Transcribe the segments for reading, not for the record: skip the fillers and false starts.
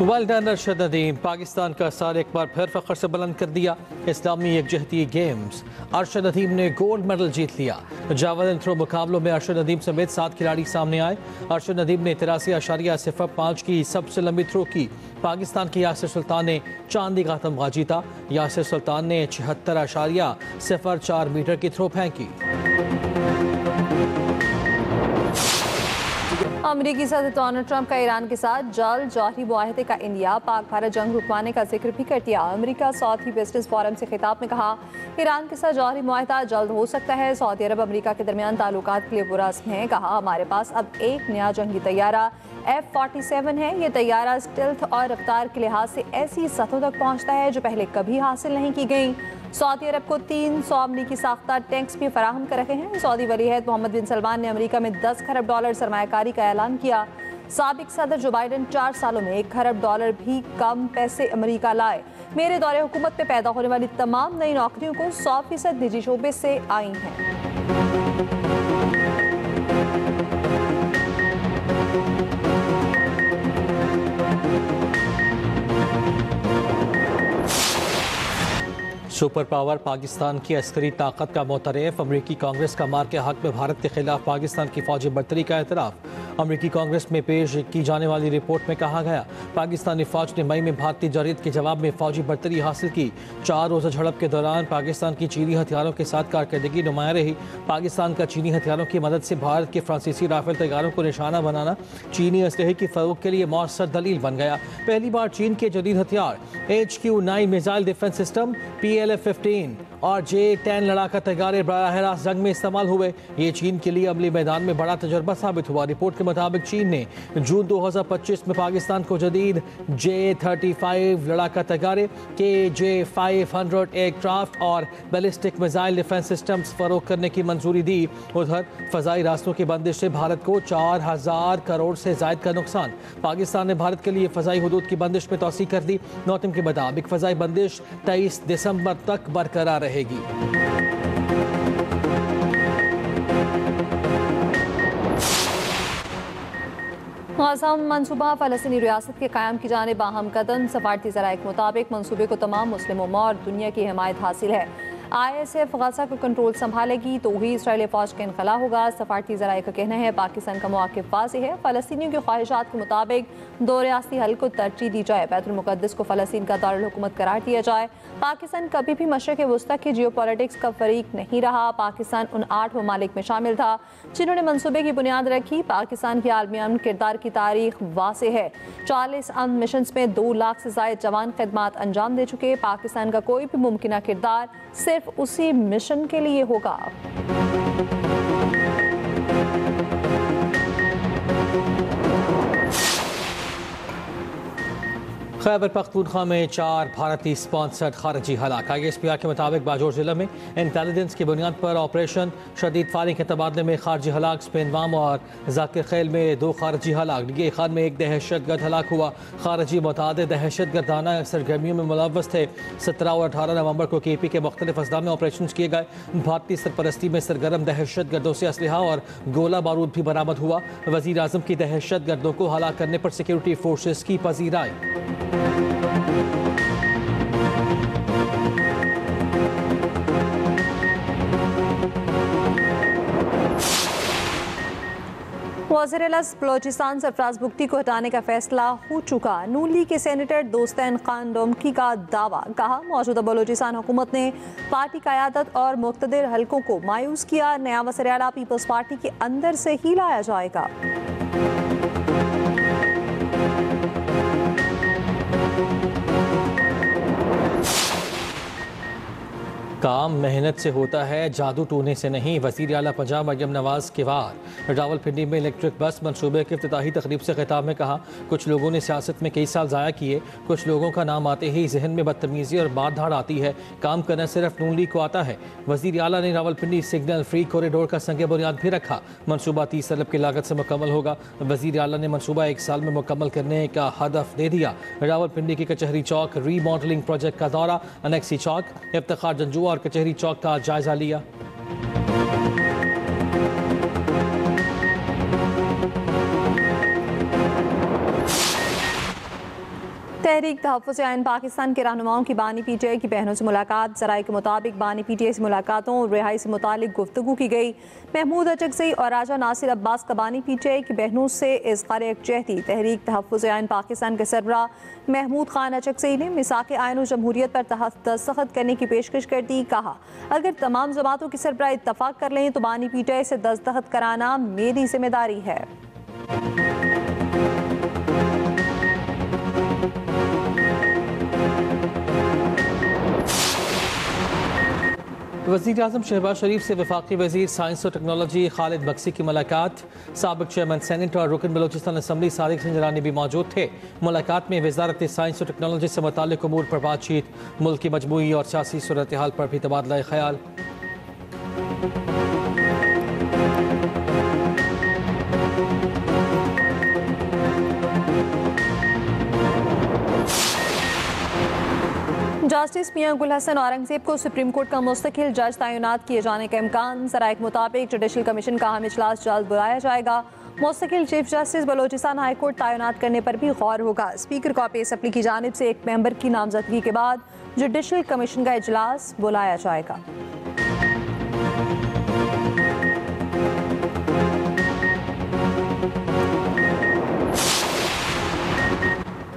Well done Arshad Nadeem. Pakistan का सार एक बार फिर फख्र से बुलंद कर दिया। इस्लामी यकजहती गेम्स अरशद नदीम ने गोल्ड मेडल जीत लिया। जावलिन थ्रो मुकाबलों में अरशद नदीम समेत 7 खिलाड़ी सामने आए। अरशद नदीम ने 83.05 की सबसे लंबी थ्रो की। पाकिस्तान के यासिर सुल्तान ने चांदी का तमगा जीता। यासिर सुल्तान ने 76.04 मीटर की थ्रो फेंकी। अमरीकी सदर डोनाल्ड ट्रंप का ईरान के साथ जल्द जौहरी मुआहदे का इंडिया पाक भारत जंग रुकवाने का जिक्र भी कर दिया। अमरीका सऊदी बिजनेस फोरम से खिताब में कहा, ईरान के साथ जौहरी मुआहदा जल्द हो सकता है। सऊदी अरब अमरीका के दरमियान ताल्लुकात के लिए पुरअज़्म है। कहा, हमारे पास अब एक नया जंगी तैयारा F-47 है। ये तैयारा स्टेल्थ और रफ्तार के लिहाज से ऐसी सतहों तक पहुँचता है जो पहले कभी हासिल नहीं की गई। सऊदी अरब को 300 अमरीकी साख्ता टैंक्स भी फराहम कर रहे हैं। सऊदी वलीअहद मोहम्मद बिन सलमान ने अमरीका में $10 खरब सरमायाकारी का ऐलान किया। साबिक सदर जो बाइडन 4 सालों में $1 खरब भी कम पैसे अमरीका लाए। मेरे दौरे हुकूमत में पैदा होने वाली तमाम नई नौकरियों को 100% निजी शोबे से आई हैं। सुपर पावर पाकिस्तान की अस्करी ताकत का मोतरफ। अमरीकी कांग्रेस का मार के हक में भारत के खिलाफ पाकिस्तान की फौजी बर्तरी का एतराफ़। अमरीकी कांग्रेस में पेश की जाने वाली रिपोर्ट में कहा गया, पाकिस्तानी फौज ने मई में भारतीय जरीद के जवाब में फौजी बर्तरी हासिल की। 4 रोज़ा झड़प के दौरान पाकिस्तान की चीनी हथियारों के साथ कारकर्दगी नुमाया रही। पाकिस्तान का चीनी हथियारों की मदद से भारत के फ्रांसीसी राफेल तैयारों को निशाना बनाना चीनी असलहे की फरोग के लिए मौसर दलील बन गया। पहली बार चीन के जदीद हथियार HQ-9 missile defence system, PLF-15 और J-10 लड़ाका तैयारे बराह रास्त जंग में इस्तेमाल हुए। ये चीन के लिए अमली मैदान में बड़ा तजुर्बा साबित हुआ। रिपोर्ट के मुताबिक चीन ने जून 2025 में पाकिस्तान को जदीद J-35 लड़ाका तैयारे, KJ-500 एयरक्राफ्ट और बैलिस्टिक मिसाइल डिफेंस सिस्टम्स फरोख करने की मंजूरी दी। उधर फजाई रास्तों की बंदिश से भारत को 4000 करोड़ से जायद का नुकसान। पाकिस्तान ने भारत के लिए फजाई हदूद की बंदिश में तोसी कर दी। नोटिम के मुताबिक फजाई बंदिश 23 दिसंबर तक बरकरार रहेगी। मौसम मनसूबा फ़लस्तीनी रियासत के क़याम की जानिब अहम कदम। सफारती ज़राए के मुताबिक मनसूबे को तमाम मुस्लिम उम्मा और दुनिया की हिमायत हासिल है। ISF गज़ा को कंट्रोल संभालेगी तो ही इसराइली फ़ौज का इनखला होगा। सफारती ज़राए का कहना है, पाकिस्तान का मौक़िफ़ वाज़ेह है। फ़लस्तीनियों की ख्वाहिशात के मुताबिक 2 रियासती हल को तरजीह दी जाए। बैतुल मुक़द्दस को फ़लस्तीन का दारुल हुकूमत करार दिया जाए। पाकिस्तान कभी भी मशरिक़ वुस्ता की जियोपॉलिटिक्स का फ़रीक नहीं रहा। पाकिस्तान उन 8 ममालिक में शामिल था जिन्होंने मनसूबे की बुनियाद रखी। पाकिस्तान की आलमी अमन किरदार की तारीख वाज़ेह है। 40 अमन मिशन में 2 लाख से ज़ायद जवान खिदमात अंजाम दे चुके। पाकिस्तान का कोई भी मुमकिन किरदार सिर्फ उसी मिशन के लिए होगा। खैबर पख्तूनख्वा में 4 भारतीय स्पॉन्सर्ड खारजी हलाक। ISPR के मुताबिक बाजौर जिला में इंटेलिजेंस की बुनियाद पर ऑपरेशन शदीद फायरिंग के तबादले में खारजी हलाक। स्पेनवाम और जाकिर खैल में 2 खारजी हलाक। डिगे खान में 1 दहशतगर्द हलाक हुआ। खारजी मुतादिद दहशतगर्दाना सरगर्मियों में मुलव्वस थे। 17 और 18 नवंबर को KP के मुख्तलिफ अजला में ऑपरेशन किए गए। भारतीय सरपरस्ती में सरगर्म दहशतगर्दों से असलहा और गोला बारूद भी बरामद हुआ। वज़ीर आज़म की दहशतगर्दों को हलाक करने पर सिक्योरिटी फोर्सेस की पजीराई। वज़ीर-ए-आला बलोचिस्तान सरफराज बुगटी को हटाने का फैसला हो चुका। नून लीग के सेनेटर दोस्तैन खान डोमकी का दावा। कहा, मौजूदा बलोचिस्तान हुकूमत ने पार्टी क़यादत और मुक़्तदिर हलकों को मायूस किया। नया वज़ीर-ए-आला पीपल्स पार्टी के अंदर से ही लाया जाएगा। काम मेहनत से होता है, जादू टूने से नहीं। वज़ीर आला पंजाब मरियम नवाज़ के वार रावलपिंडी में इलेक्ट्रिक बस मनसूबे की इफ्तिताही तकरीब से खिताब में कहा, कुछ लोगों ने सियासत में कई साल ज़ाया किए। कुछ लोगों का नाम आते ही जहन में बदतमीज़ी और बात धाड़ आती है। काम करना सिर्फ नून लीग को आता है। वज़ीर आला ने रावलपिंडी सिग्नल फ्री कॉरिडोर का संग बुनियाद भी रखा। मनसूबा 30 अरब की लागत से मुकम्मल होगा। वज़ीर आला ने मनसूबा 1 साल में मुकम्मल करने का हदफ दे दिया। रावलपिंडी के कचहरी चौक रीमॉडलिंग प्रोजेक्ट का दौरा, अनेक्सी चौक, इफ्तिखार जंजुआ और कचहरी चौक का जायजा लिया। तहरीक तहफ़्फ़ुज़ आइन पाकिस्तान के रहनुमाओं की बानी पीटीआई की बहनों से मुलाकात। ज़राए के मुताबिक बानी पीटीआई से मुलाकातों और रिहाई से मुतालिक गुफ्तगू की गई। महमूद अचकज़ई और राजा नासिर अब्बास का बानी पीटीआई की बहनों से इज़हार यकजहती। तहरीक तहफ़्फ़ुज़ आइन पाकिस्तान के सरबराह महमूद खान अचकज़ई ने मिसाक़ आइन और जमहूरियत पर दस्तखत करने की पेशकश कर दी। कहा, अगर तमाम जमातों की सरबराह इत्तफ़ाक़ कर लें तो बानी पीटीआई से दस्तखत कराना मेरी जिम्मेदारी है। वज़ीर आज़म शहबाज शरीफ से वफाकी वज़ीर साइंस और टेक्नोलॉजी खालिद बक्सी की मुलाकात। साबिक़ चेयरमैन सेनेट और रुकन बलोचिस्तान असम्बली सादिक संजरानी भी मौजूद थे। मुलाकात में वज़ारत साइंस और टेक्नोलॉजी से मुताल्लिक़ उमूर पर बातचीत, मुल्क की मजमूई और सियासी सूरत हाल पर भी तबादला ख्याल। जस्टिस मियां गुल हसन औरंगजेब को सुप्रीम कोर्ट का मुस्तकिल जज तैनात किए जाने का इम्कान। ज़राए के मुताबिक जुडिशल कमीशन का अहम इजलास जल्द बुलाया जाएगा। मुस्तकिल chief justice Balochistan high court तैनात करने पर भी गौर होगा। स्पीकर कॉपी असम्बली की जानिब से एक मेंबर की नामजदगी के बाद जुडिशल कमीशन का इजलास बुलाया जाएगा।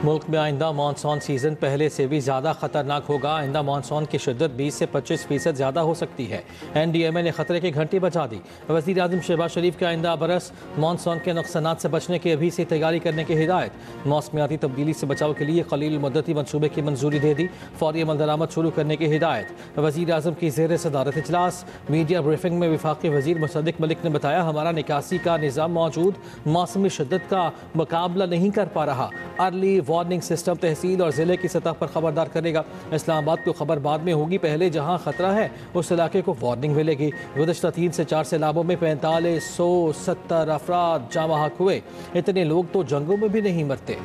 मुल्क में आइंदा मानसून सीज़न पहले से भी ज़्यादा ख़तरनाक होगा। आइंदा मानसून की शिद्दत 20 से 25% ज़्यादा हो सकती है। NDMA ने खतरे की घंटी बजा दी। वज़ीर आज़म शहबाज शरीफ के आइंदा बरस मानसून के नुकसानात से बचने की अभी से तैयारी करने की हिदायत। मौसमियाती तब्दीली से बचाव के लिए खलील मुद्दती मनसूबे की मंजूरी दे दी। फौरी अमल दरामद शुरू करने की हिदायत। वज़ीर आज़म की ज़ेर सदारत इजलास। मीडिया ब्रीफिंग में वफाकी वज़ीर मुसद्दिक मलिक ने बताया, हमारा निकासी का निज़ाम मौजूद मौसमी शिद्दत का मुकाबला नहीं कर पा रहा। अर्ली वार्निंग सिस्टम तहसील और ज़िले की सतह पर खबरदार करेगा। इस्लामाबाद को खबर बाद में होगी, पहले जहां खतरा है उस इलाके को वार्निंग मिलेगी। गुज़श्ता 3 से 4 सैलाबों में 4570 अफराद जाँ बहक हुए। इतने लोग तो जंगों में भी नहीं मरते।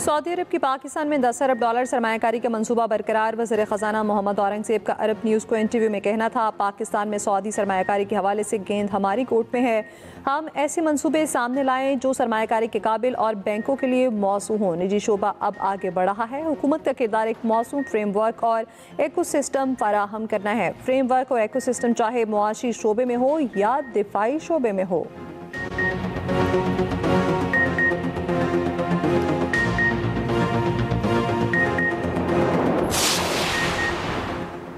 सऊदी अरब की पाकिस्तान में 10 अरब डॉलर सरमायाकारी का मंसूबा बरकरार। वज़ीर ख़जाना मोहम्मद औरंगजेब का अरब न्यूज़ को इंटरव्यू में कहना था, पाकिस्तान में सऊदी सरमायाकारी के हवाले से गेंद हमारी कोर्ट में है। हम ऐसे मंसूबे सामने लाएं जो सरमायाकारी के काबिल और बैंकों के लिए मौसू हों। निजी शोबा अब आगे बढ़ रहा है। हुकूमत का किरदार एक मौसू फ्रेमवर्क और इकोसिस्टम फराहम करना है। फ्रेमवर्क और इकोसिस्टम चाहे मुआशी शोबे में हो या दिफाई शोबे में हो।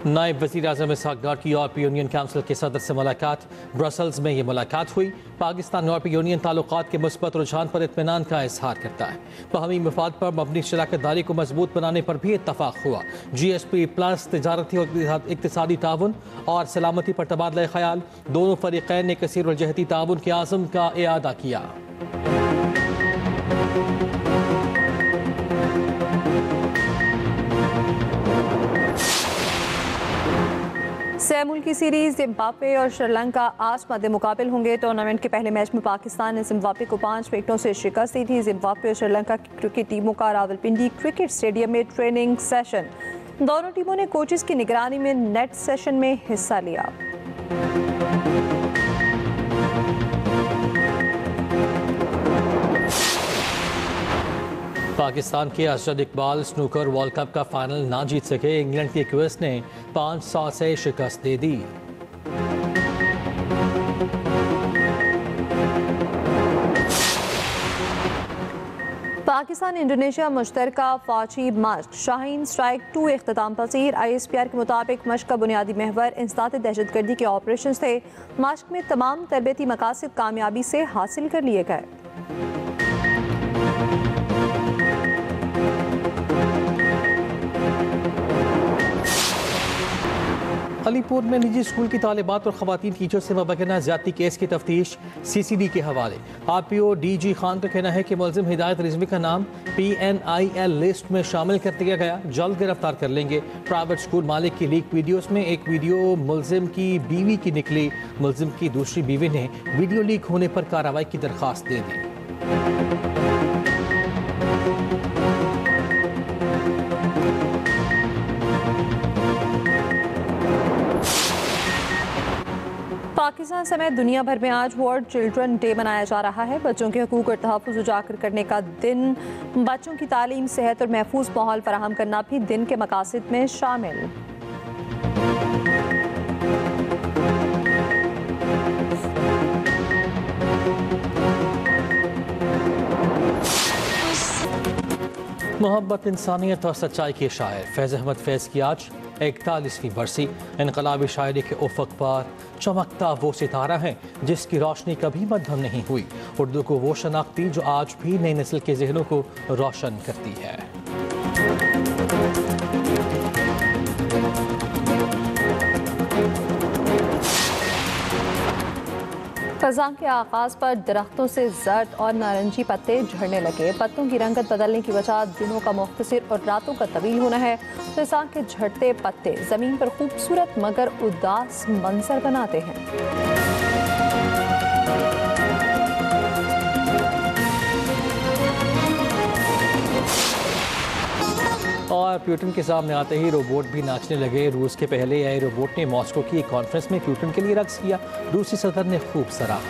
नायब वज़ीर आज़म इसहाक़ डार की यूरोपीय यूनियन काउंसिल के सदर से मुलाकात। ब्रसल्स में ये मुलाकात हुई। पाकिस्तान यूरोपीय यूनियन ताल्लुकात के मुस्बत रुझान पर इत्मीनान का इजहार करता है। बाहमी मफाद पर मबनी शराकतदारी को मजबूत बनाने पर भी इत्तफाक हुआ। GSP प्लस तिजारती और इक़्तिसादी ताउन और सलामती पर तबादला ख्याल। दोनों फरीक़ैन ने कसीर और जहती ताउन के आज़म का इआदा किया। सैमुल की सीरीज जिम्बाब्वे और श्रीलंका आज मध्य मुकाबिल होंगे। टूर्नामेंट के पहले मैच में पाकिस्तान ने जिम्बाब्वे को 5 विकेटों से शिकस्त दी थी। जिम्बाब्वे और श्रीलंका की क्रिकेट टीमों का रावलपिंडी क्रिकेट स्टेडियम में ट्रेनिंग सेशन। दोनों टीमों ने कोचेस की निगरानी में नेट सेशन में हिस्सा लिया। पाकिस्तान के Asad Iqbal snooker world cup का फाइनल ना जीत सके। इंग्लैंड के क्विस ने 500 से शिकस्त दे दी। पाकिस्तान इंडोनेशिया मुश्तरका फौजी मश्क शाहीन स्ट्राइक 2 इख्तिताम पसीर। ISPR के मुताबिक मश्क का बुनियादी महवर इंसदाद दहशतगर्दी के ऑपरेशन थे। मश्क में तमाम तरबती मकासद कामयाबी से हासिल कर लिए गए। अलीपुर में निजी स्कूल की तालिबात और खवातीन टीचर से मुबैना ज्यादती केस की तफ्तीश CCD के हवाले। RPO DG खान का कहना है कि मुलजिम हिदायत रिजवी का नाम PNIL लिस्ट में शामिल कर दिया गया, जल्द गिरफ्तार कर लेंगे। प्राइवेट स्कूल मालिक की लीक वीडियोस में एक वीडियो मुलजिम की बीवी की निकली। मुलजिम की दूसरी बीवी ने वीडियो लीक होने पर कार्रवाई की दरख्वास्त दे दी। पाकिस्तान समेत दुनिया भर में आज वर्ल्ड चिल्ड्रन डे मनाया जा रहा है। बच्चों के हकूक और तहफ़्फ़ुज़ उजागर करने का दिन। बच्चों की तालीम, सेहत और महफूज माहौल फराहम करना भी दिन के मकासद में शामिल। मोहब्बत, इंसानियत और सच्चाई के शायर फैज़ अहमद फैज़ की आज 41वीं बरसी। इनकलाबी शायरी के उफ़क़ पर चमकता वो सितारा है जिसकी रोशनी कभी मद्धम नहीं हुई। उर्दू को वो शनाख्त दी जो आज भी नई नस्ल के जहनों को रोशन करती है। ख़ज़ां के आगाज़ पर दरख्तों से जर्द और नारंगी पत्ते झड़ने लगे। पत्तों की रंगत बदलने की वजह दिनों का मुख्तसर और रातों का तवील होना है। ख़ज़ां के झड़ते पत्ते ज़मीन पर खूबसूरत मगर उदास मंजर बनाते हैं। और प्यूटन के सामने आते ही रोबोट भी नाचने लगे। रूस के पहले आए रोबोट ने मॉस्को की एक कॉन्फ्रेंस में प्यूटन के लिए रक्स किया। रूसी सदर ने खूब सराहा।